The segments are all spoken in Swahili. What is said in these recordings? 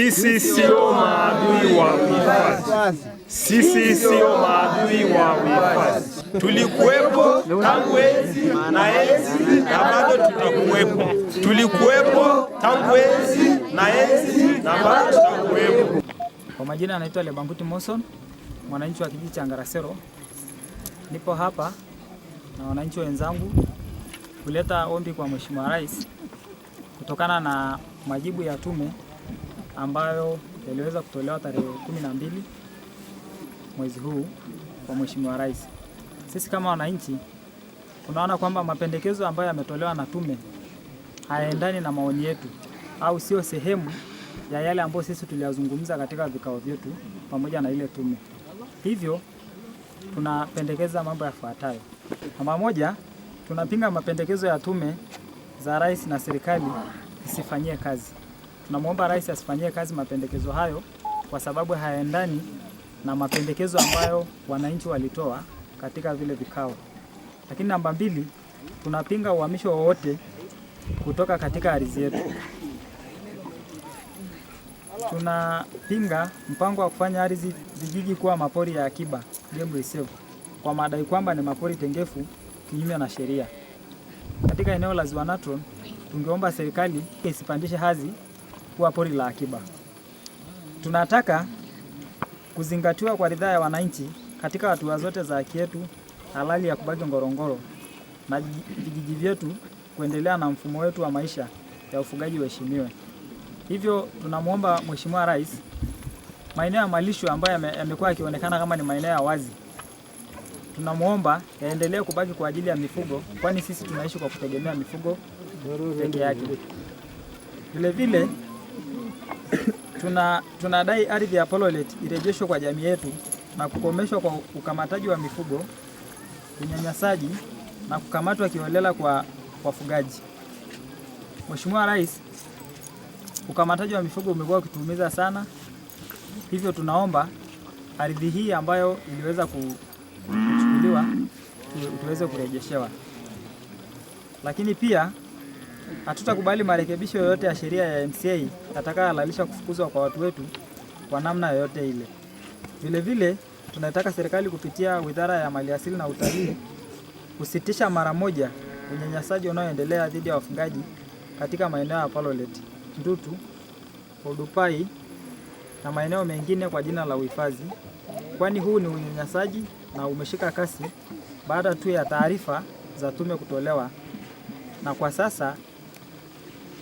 Sisi sio maadui wa uhifadhi. Sisi sio maadui wa uhifadhi. Tulikuwepo tangu enzi na enzi na bado tutakuwepo. Tulikuwepo tangu enzi na enzi na bado tutakuwepo. Kwa majina anaitwa Lebanguti Moson, mwananchi wa kijiji cha Ngarasero. Nipo hapa na wananchi wenzangu kuleta ombi kwa Mheshimiwa Rais kutokana na majibu ya tume ambayo yaliweza kutolewa tarehe 12 mwezi huu kwa Mheshimiwa Rais. Sisi kama wananchi tunaona kwamba mapendekezo ambayo yametolewa na tume hayaendani na maoni yetu au sio sehemu ya yale ambayo sisi tuliyazungumza katika vikao vyetu pamoja na ile tume. Hivyo tunapendekeza mambo yafuatayo. Namba moja, tunapinga mapendekezo ya tume za Rais na serikali isifanyie kazi. Tunamwomba Rais asifanyie kazi mapendekezo hayo kwa sababu hayaendani na mapendekezo ambayo wananchi walitoa katika vile vikao. Lakini namba mbili, tunapinga uhamisho wowote kutoka katika ardhi yetu. Tunapinga mpango wa kufanya ardhi vijiji kuwa mapori ya akiba, game reserve, kwa madai kwamba ni mapori tengefu kinyume na sheria. Katika eneo la Ziwa Natron, tungeomba serikali isipandishe hadhi kuwa pori la akiba. Tunataka kuzingatiwa kwa ridhaa ya wananchi katika hatua zote za haki yetu halali ya kubaki Ngorongoro na vijiji vyetu kuendelea na mfumo wetu wa maisha ya ufugaji uheshimiwe. Hivyo tunamwomba Mheshimiwa Rais, maeneo ya malisho ambayo yamekuwa yakionekana kama ni maeneo ya wazi, tunamwomba yaendelee kubaki kwa ajili ya mifugo, kwani sisi tunaishi kwa kutegemea mifugo peke yake. Vile vile tunadai ardhi ya Pololet irejeshwe kwa jamii yetu na kukomeshwa kwa ukamataji wa mifugo, unyanyasaji na kukamatwa kiholela kwa wafugaji. Mheshimiwa Rais, ukamataji wa mifugo umekuwa ukituumiza sana. Hivyo tunaomba ardhi hii ambayo iliweza kuchukuliwa tuweze kurejeshewa. Lakini pia hatutakubali marekebisho yoyote ya sheria ya MCA yatakayohalalisha kufukuzwa kwa watu wetu kwa namna yoyote ile. Vile vile tunataka serikali kupitia Wizara ya Maliasili na Utalii kusitisha mara moja unyanyasaji unaoendelea dhidi ya wafugaji katika maeneo ya Pololet, Ndutu, Oldupai na maeneo mengine kwa jina la uhifadhi, kwani huu ni unyanyasaji na umeshika kasi baada tu ya taarifa za tume kutolewa, na kwa sasa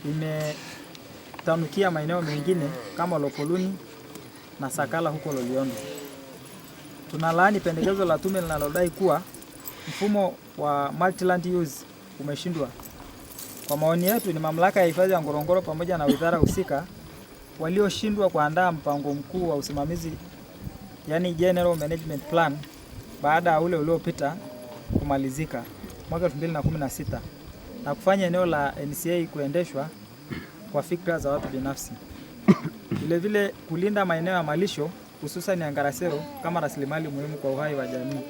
imetanukia maeneo mengine kama Lopoluni na Sakala huko Loliondo. Tunalaani pendekezo la tume linalodai kuwa mfumo wa multi-land use umeshindwa. Kwa maoni yetu, ni mamlaka ya hifadhi ya Ngorongoro pamoja na wizara husika walioshindwa kuandaa mpango mkuu wa usimamizi, yani General Management Plan, baada ya ule uliopita kumalizika mwaka 2016 na kufanya eneo la NCA kuendeshwa kwa fikra za watu binafsi. Vile vile kulinda maeneo ya malisho hususan ya Ngarasero kama rasilimali muhimu kwa uhai wa jamii.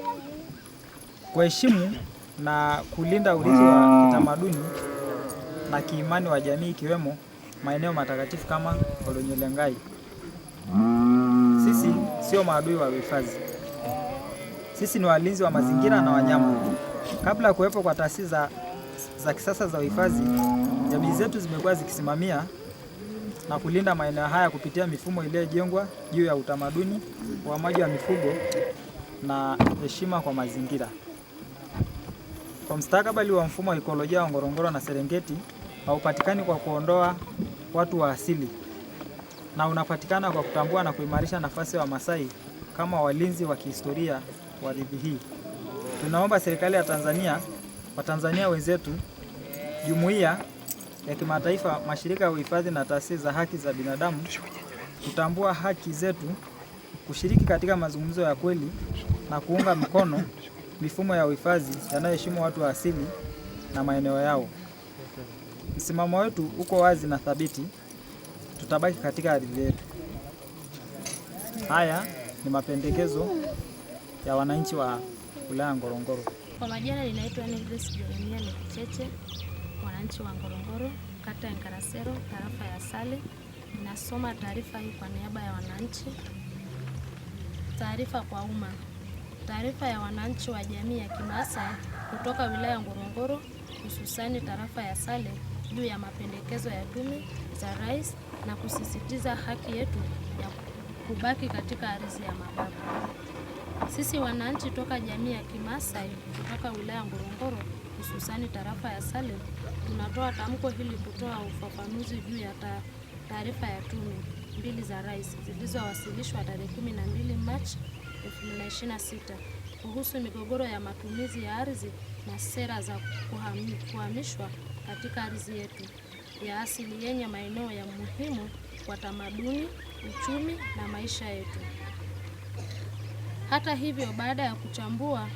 Kuheshimu na kulinda urithi wa kitamaduni na kiimani wa jamii ikiwemo maeneo matakatifu kama Olonyolengai. Sisi sio maadui wa uhifadhi. Sisi ni walinzi wa mazingira na wanyama. Kabla ya kuwepo kwa taasisi za kisasa za uhifadhi, jamii zetu zimekuwa zikisimamia na kulinda maeneo haya kupitia mifumo iliyojengwa juu ya utamaduni, uhamaji wa mifugo na heshima kwa mazingira. Kwa mustakabali wa mfumo wa ekolojia wa Ngorongoro na Serengeti haupatikani kwa kuondoa watu wa asili, na unapatikana kwa kutambua na kuimarisha nafasi ya Wamasai kama walinzi wa kihistoria wa ardhi hii. Tunaomba serikali ya Tanzania, Watanzania wenzetu, jumuiya ya kimataifa, mashirika ya uhifadhi na taasisi za haki za binadamu kutambua haki zetu, kushiriki katika mazungumzo ya kweli na kuunga mkono mifumo ya uhifadhi yanayoheshimu watu wa asili na maeneo yao. Msimamo wetu uko wazi na thabiti, tutabaki katika ardhi yetu. Haya ni mapendekezo ya wananchi wa wilaya Ngorongoro. Kwa majina ninaitwa Grace Jeremia Lekicheche, wananchi wa Ngorongoro, kata ya Ngarasero, tarafa ya Sale, Nasoma taarifa hii kwa niaba ya wananchi. Taarifa kwa umma. Taarifa ya wananchi wa jamii ya Kimaasai kutoka wilaya ya Ngorongoro, hususani tarafa ya Sale, juu ya mapendekezo ya tume za rais na kusisitiza haki yetu ya kubaki katika ardhi ya mababu. Sisi wananchi toka jamii ya Kimaasai kutoka wilaya ya Ngorongoro, hususani tarafa ya Sale, tunatoa tamko hili kutoa ufafanuzi juu ya taarifa ya tume mbili za rais zilizowasilishwa tarehe 12 Machi 2026 kuhusu migogoro ya matumizi ya ardhi na sera za kuhamishwa katika ardhi yetu ya asili yenye maeneo ya muhimu kwa tamaduni, uchumi na maisha yetu. Hata hivyo, baada ya kuchambua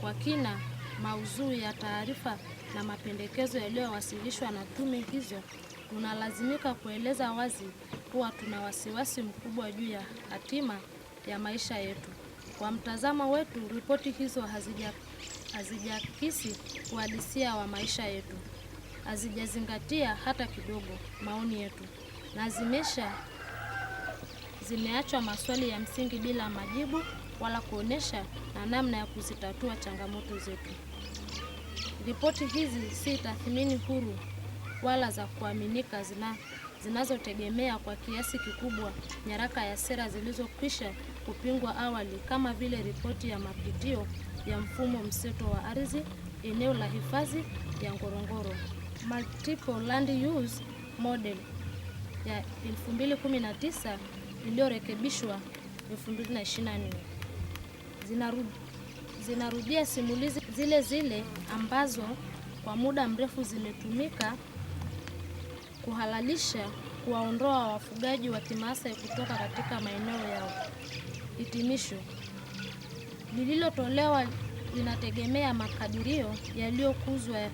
kwa kina maudhui ya taarifa na mapendekezo yaliyowasilishwa na tume hizo, tunalazimika kueleza wazi kuwa tuna wasiwasi mkubwa juu ya hatima ya maisha yetu. Kwa mtazamo wetu, ripoti hizo hazijakisi uhalisia wa maisha yetu, hazijazingatia hata kidogo maoni yetu, na zimeachwa maswali ya msingi bila majibu wala kuonesha na namna ya kuzitatua changamoto zetu. Ripoti hizi si tathmini huru wala za kuaminika zinazotegemea kwa kiasi kikubwa nyaraka ya sera zilizokwisha kupingwa awali, kama vile ripoti ya mapitio ya mfumo mseto wa ardhi eneo la hifadhi ya Ngorongoro, Multiple Land Use Model ya 2019 iliyorekebishwa 2024. Zinarudia simulizi zile ambazo kwa muda mrefu zimetumika kuhalalisha kuwaondoa wafugaji wa Kimaasai kutoka katika maeneo yao. Hitimisho lililotolewa linategemea makadirio yaliyokuzwa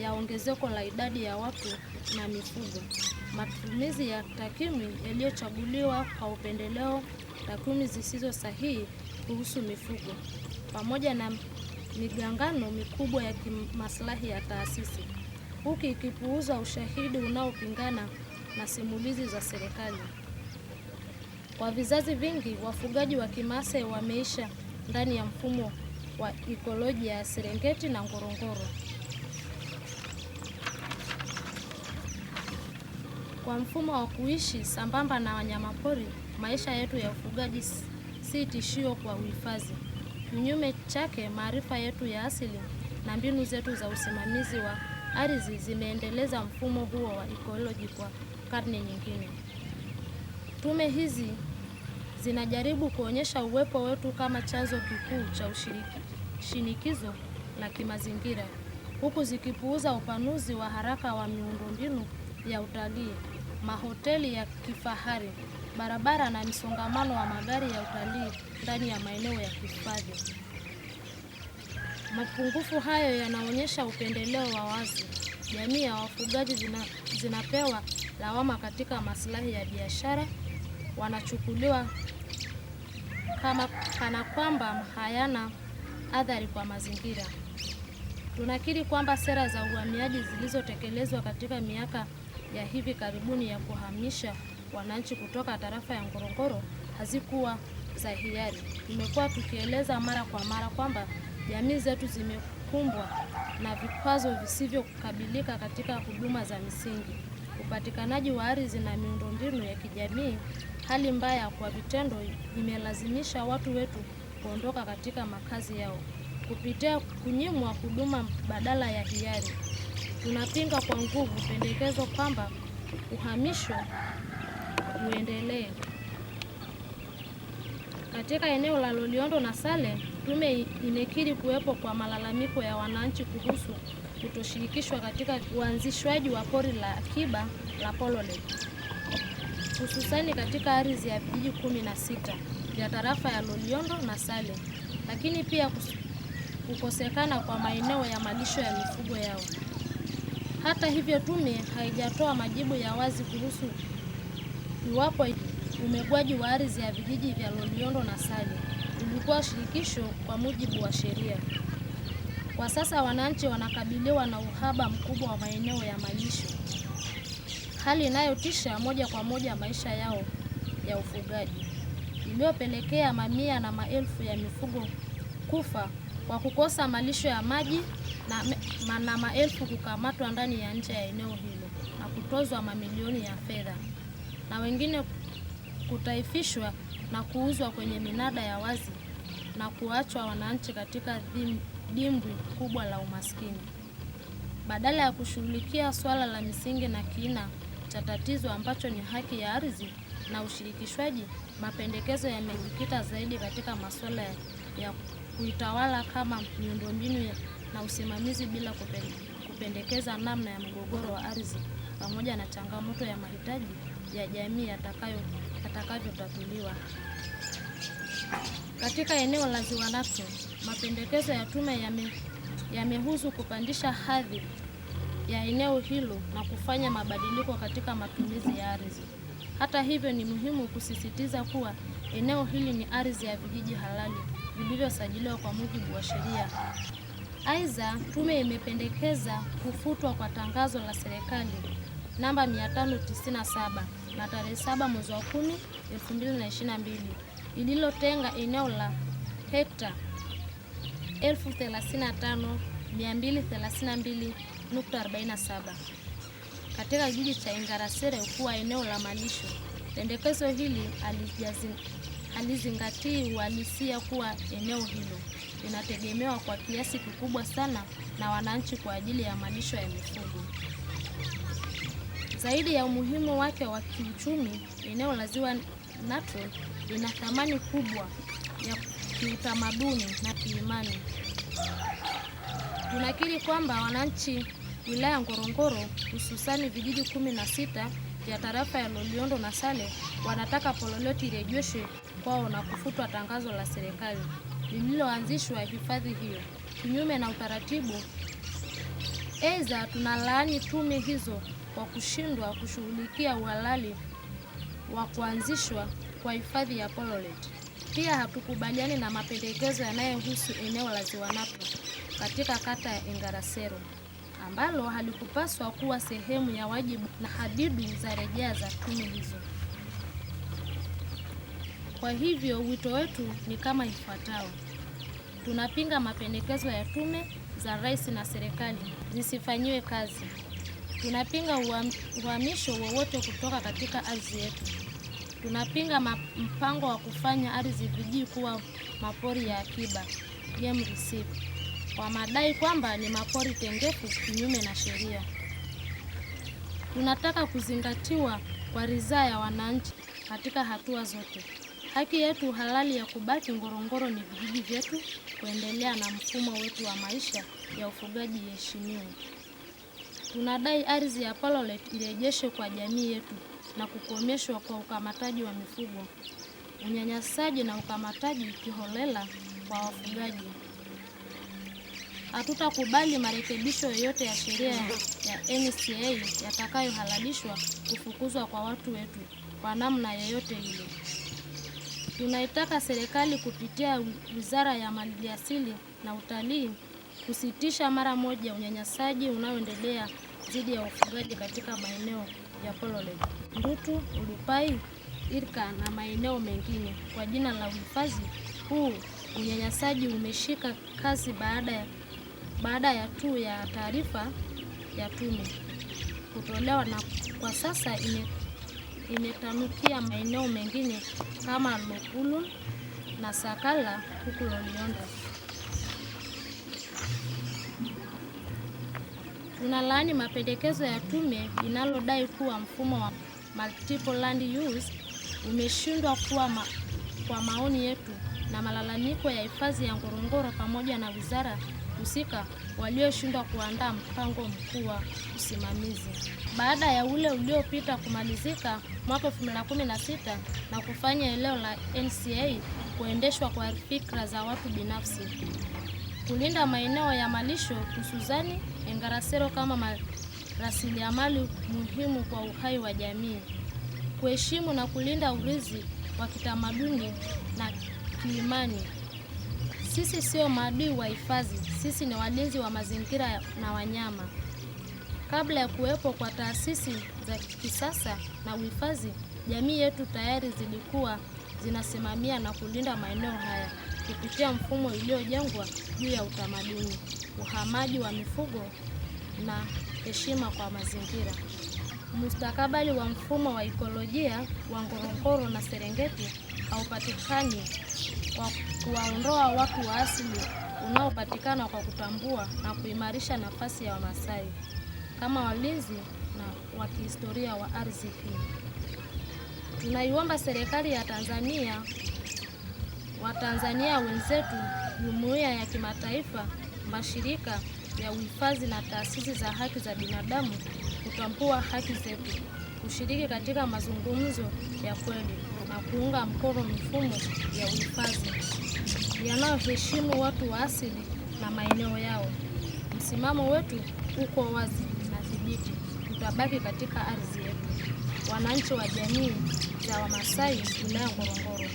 ya ongezeko la idadi ya watu na mifugo, matumizi ya takwimu yaliyochaguliwa kwa upendeleo, takwimu zisizo sahihi kuhusu mifugo, pamoja na migangano mikubwa ya kimaslahi ya taasisi, huku ikipuuza ushahidi unaopingana na simulizi za serikali. Kwa vizazi vingi, wafugaji wa Kimaasai wameisha ndani ya mfumo wa ekolojia ya Serengeti na Ngorongoro. Kwa mfumo wa kuishi sambamba na wanyamapori, maisha yetu ya ufugaji si tishio kwa uhifadhi. Kinyume chake, maarifa yetu ya asili na mbinu zetu za usimamizi wa ardhi zimeendeleza mfumo huo wa ekoloji kwa karne nyingine. Tume hizi zinajaribu kuonyesha uwepo wetu kama chanzo kikuu cha shinikizo la kimazingira, huku zikipuuza upanuzi wa haraka wa miundombinu ya utalii, mahoteli ya kifahari, barabara na msongamano wa magari ya utalii ndani ya maeneo ya hifadhi. Mapungufu hayo yanaonyesha upendeleo wa wazi. Jamii ya wafugaji zinapewa lawama katika maslahi ya biashara, wanachukuliwa kana kwamba hayana athari kwa mazingira. Tunakiri kwamba sera za uhamiaji zilizotekelezwa katika miaka ya hivi karibuni ya kuhamisha wananchi kutoka tarafa ya Ngorongoro hazikuwa za hiari. Tumekuwa tukieleza mara kwa mara kwamba jamii zetu zimekumbwa na vikwazo visivyokabilika katika huduma za misingi, upatikanaji wa ardhi na miundombinu ya kijamii. Hali mbaya kwa vitendo imelazimisha watu wetu kuondoka katika makazi yao kupitia kunyimwa huduma badala ya hiari. Tunapinga kwa nguvu pendekezo kwamba uhamisho uendelee. Katika eneo la Loliondo na Sale, tume imekiri kuwepo kwa malalamiko ya wananchi kuhusu kutoshirikishwa katika uanzishwaji wa pori la akiba la Pololek, hususani katika ardhi ya vijiji 16 vya tarafa ya Loliondo na Sale, lakini pia kukosekana kwa maeneo ya malisho ya mifugo yao. Hata hivyo, tume haijatoa majibu ya wazi kuhusu iwapo umegwaji wa ardhi ya vijiji vya Loliondo na Sale ulikuwa shirikisho kwa mujibu wa sheria. Kwa sasa wananchi wanakabiliwa na uhaba mkubwa wa maeneo ya malisho. hali inayotisha moja kwa moja maisha yao ya ufugaji, iliyopelekea mamia na maelfu ya mifugo kufa kwa kukosa malisho ya maji na maelfu kukamatwa ndani ya nje ya eneo hilo na kutozwa mamilioni ya fedha, na wengine kutaifishwa na kuuzwa kwenye minada ya wazi na kuachwa wananchi katika dimbwi kubwa la umaskini. Badala ya kushughulikia swala la misingi na kiina cha tatizo ambacho ni haki ya ardhi na ushirikishwaji, mapendekezo yamejikita zaidi katika masuala ya kuitawala kama miundombinu na usimamizi bila kupendekeza namna ya mgogoro wa ardhi pamoja na changamoto ya mahitaji ya jamii yatakavyotatuliwa. Katika eneo la Ziwa Natron, mapendekezo ya tume yamehusu kupandisha hadhi ya eneo hilo na kufanya mabadiliko katika matumizi ya ardhi. Hata hivyo, ni muhimu kusisitiza kuwa eneo hili ni ardhi ya vijiji halali vilivyosajiliwa kwa mujibu wa sheria. Aidha, tume imependekeza kufutwa kwa tangazo la serikali namba 597 na tarehe 7 mwezi wa 10 2022 ililotenga eneo la hekta 35,232.47 katika kijiji cha Engarasere kuwa eneo la malisho. Pendekezo hili halizingatii uhalisia kuwa eneo hilo linategemewa kwa kiasi kikubwa sana na wananchi kwa ajili ya malisho ya mifugo. Zaidi ya umuhimu wake wa kiuchumi, eneo la Ziwa Natron lina thamani kubwa ya kiutamaduni na kiimani. Tunakiri kwamba wananchi wilaya Ngorongoro, hususani vijiji 16 vya tarafa ya Loliondo na Sale, wanataka Pololeti irejeshwe kwao na kufutwa tangazo la serikali lililoanzishwa hifadhi hiyo kinyume na utaratibu. Aidha, tunalaani tume hizo kwa kushindwa kushughulikia uhalali wa kuanzishwa kwa hifadhi ya Pololeti. Pia hatukubaliani na mapendekezo yanayohusu eneo la Ziwa Natron katika kata ya Engarasere ambalo halikupaswa kuwa sehemu ya wajibu na hadidu za rejea za tume hizo. Kwa hivyo, wito wetu ni kama ifuatao. Tunapinga mapendekezo ya tume za rais na serikali zisifanyiwe kazi. Tunapinga uhamisho wowote kutoka katika ardhi yetu. Tunapinga mpango wa kufanya ardhi vijiji kuwa mapori ya akiba, game reserve, kwa madai kwamba ni mapori tengefu kinyume na sheria. Tunataka kuzingatiwa kwa ridhaa ya wananchi katika hatua zote. Haki yetu halali ya kubaki Ngorongoro ni vijiji vyetu, kuendelea na mfumo wetu wa maisha ya ufugaji iheshimiwe. Tunadai ardhi ya Pololeti irejeshwe kwa jamii yetu na kukomeshwa kwa ukamataji wa mifugo, unyanyasaji na ukamataji kiholela kwa wafugaji. Hatutakubali marekebisho yoyote ya sheria ya NCA yatakayohalalishwa kufukuzwa kwa watu wetu kwa namna yoyote ile. Tunaitaka serikali kupitia Wizara ya Maliasili na Utalii kusitisha mara moja unyanyasaji unaoendelea dhidi ya wafugaji katika maeneo ya Pololeti, Ndutu, Ulupai, Irka na maeneo mengine. Kwa jina la uhifadhi huu, unyanyasaji umeshika kasi baada ya taarifa ya tume kutolewa, na kwa sasa imetanukia maeneo mengine kama Lokulu na Sakala huku Loliondo. Tunalaani mapendekezo ya tume linalodai kuwa mfumo wa multiple land use umeshindwa kwa maoni yetu na malalamiko ya hifadhi ya Ngorongoro pamoja na wizara husika walioshindwa kuandaa mpango mkuu wa usimamizi. Baada ya ule uliopita kumalizika mwaka 2016 na kufanya eneo la NCA kuendeshwa kwa fikra za watu binafsi, kulinda maeneo ya malisho hususani Engarasere kama rasilimali muhimu kwa uhai wa jamii, kuheshimu na kulinda urithi wa kitamaduni na kiimani. Sisi sio maadui wa hifadhi, sisi ni walinzi wa mazingira na wanyama. Kabla ya kuwepo kwa taasisi za kisasa na uhifadhi, jamii yetu tayari zilikuwa zinasimamia na kulinda maeneo haya kupitia mfumo uliojengwa juu ya utamaduni, uhamaji wa mifugo na heshima kwa mazingira. Mustakabali wa mfumo wa ekolojia wa Ngorongoro na Serengeti haupatikani kwa kuwaondoa watu wa asili unaopatikana kwa kutambua na kuimarisha nafasi ya Wamasai kama walinzi na wa kihistoria wa ardhi hii. Tunaiomba serikali ya Tanzania, Watanzania wenzetu, jumuiya ya kimataifa, mashirika ya uhifadhi na taasisi za haki za binadamu kutambua haki zetu, kushiriki katika mazungumzo ya kweli na kuunga mkono mifumo ya uhifadhi yanayoheshimu watu wa asili na maeneo yao. Msimamo wetu uko wazi na thibiti. Tutabaki katika ardhi yetu. Wananchi wa jamii za Wamasai wilaya Ngorongoro.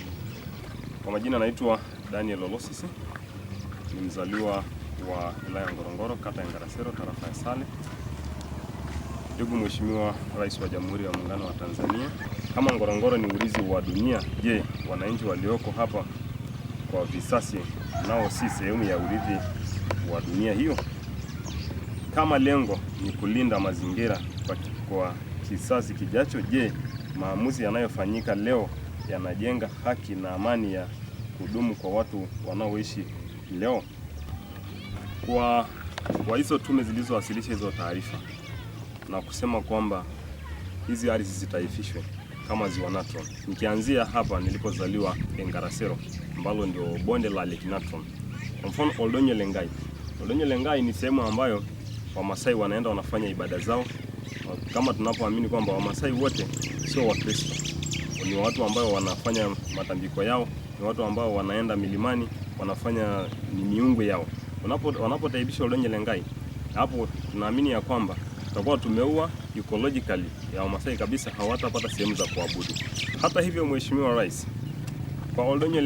Kwa majina naitwa Daniel Olosisi, ni mzaliwa wa wilaya Ngorongoro, kata ya Ngarasero, tarafa ya Sale. Ndugu Mheshimiwa Rais wa Jamhuri ya Muungano wa Tanzania, kama Ngorongoro ni urithi wa dunia, je, wananchi walioko hapa kwa visasi nao si sehemu ya urithi wa dunia hiyo? Kama lengo ni kulinda mazingira kwa kisasi kijacho, je, maamuzi yanayofanyika leo yanajenga haki na amani ya kudumu kwa watu wanaoishi leo? Kwa hizo tume zilizowasilisha hizo taarifa na kusema kwamba hizi ardhi zitaifishwe kama ziwa Natron. Nikianzia hapa nilipozaliwa Ngarasero, ambalo ndio bonde la Lake Natron. Kwa mfano Oldonyo Lengai. Oldonyo Lengai ni sehemu ambayo Wamasai wanaenda wanafanya ibada zao, kama tunapoamini kwamba Wamasai wote sio Wakristo. Ni watu ambao wanafanya matambiko yao, ni watu ambao wanaenda milimani, wanafanya ni miungu yao. Wanapotaibisha Oldonyo Lengai, hapo tunaamini ya kwamba tutakuwa tumeua ecologically ya Wamasai kabisa, hawatapata sehemu za kuabudu. Hata hivyo, Mheshimiwa Rais, kwa Oldonyo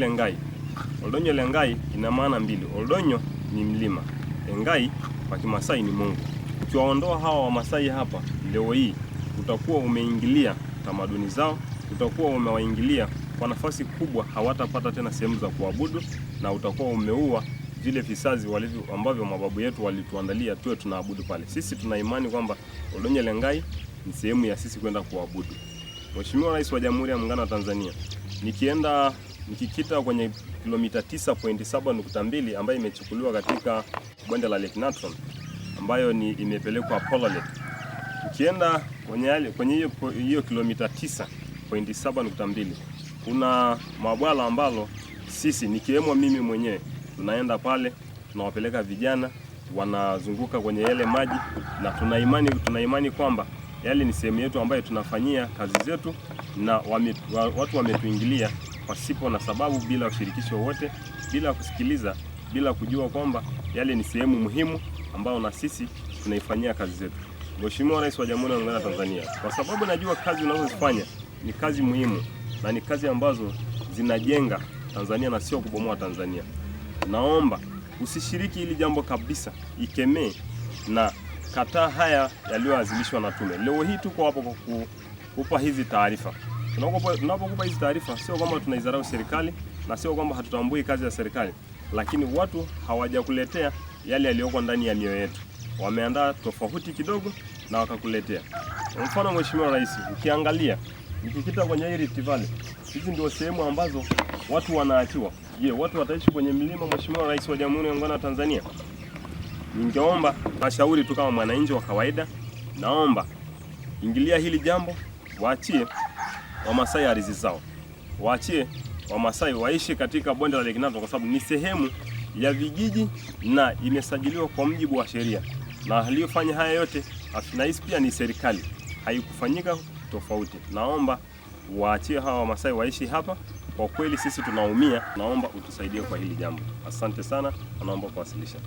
Lengai ina maana mbili. Oldonyo ni mlima, Lengai kwa Kimasai ni Mungu. Ukiwaondoa hawa Wamasai hapa leo hii, utakuwa umeingilia tamaduni zao, utakuwa umewaingilia kwa nafasi kubwa, hawatapata tena sehemu za kuabudu, na utakuwa umeua vile vizazi ambavyo mababu yetu walituandalia tuwe tunaabudu pale. Sisi tuna imani kwamba Oldonyo Lengai ni sehemu ya sisi kwenda kuabudu. Mheshimiwa Rais wa Jamhuri ya Muungano wa Tanzania, nikikita kwenye kilomita 9.7.2 ambayo imechukuliwa katika bonde la Lake Natron, ambayo imepelekwa Polar Lake. Ukienda kwenye hiyo kilomita 9.7.2 kuna mabwala ambalo sisi nikiwemo mimi mwenyewe tunaenda pale, tunawapeleka vijana wanazunguka kwenye yale maji, na tuna imani kwamba yale ni sehemu yetu ambayo tunafanyia kazi zetu, na watu wametuingilia pasipo na sababu, bila ushirikisho wote, bila kusikiliza, bila kujua kwamba yale ni sehemu muhimu ambayo na sisi tunaifanyia kazi zetu. Mheshimiwa Rais wa Jamhuri ya Muungano wa Tanzania, kwa sababu najua kazi unazozifanya ni kazi muhimu na ni kazi ambazo zinajenga Tanzania na sio kubomoa Tanzania, naomba usishiriki hili jambo kabisa, ikemee na kataa haya yaliyoazimishwa na tume. Leo hii tuko hapo kwa kukupa hizi taarifa. Tunapokupa hizi taarifa, sio kwamba tunaidharau serikali na sio kwamba hatutambui kazi ya serikali, lakini watu hawajakuletea yale yaliyoko ndani ya mioyo yetu. Wameandaa tofauti kidogo na wakakuletea. Kwa mfano, Mheshimiwa Rais, ukiangalia nikikita kwenye hii Rift Valley, hizi ndio sehemu ambazo watu wanaachiwa. Je, watu wataishi kwenye milima? Mheshimiwa Rais wa Jamhuri ya Muungano wa Tanzania, ningeomba washauri tu kama mwananchi wa kawaida, naomba ingilia hili jambo, waachie Wamasai ardhi zao, waachie Wamasai waishi katika bonde la Lake Natron, kwa sababu ni sehemu ya vijiji na imesajiliwa kwa mujibu wa sheria, na aliyofanya haya yote nahisi pia ni serikali, haikufanyika tofauti. Naomba waachie hawa Wamasai waishi hapa. Kwa kweli sisi tunaumia, naomba utusaidie kwa hili jambo. Asante sana, naomba kuwasilisha.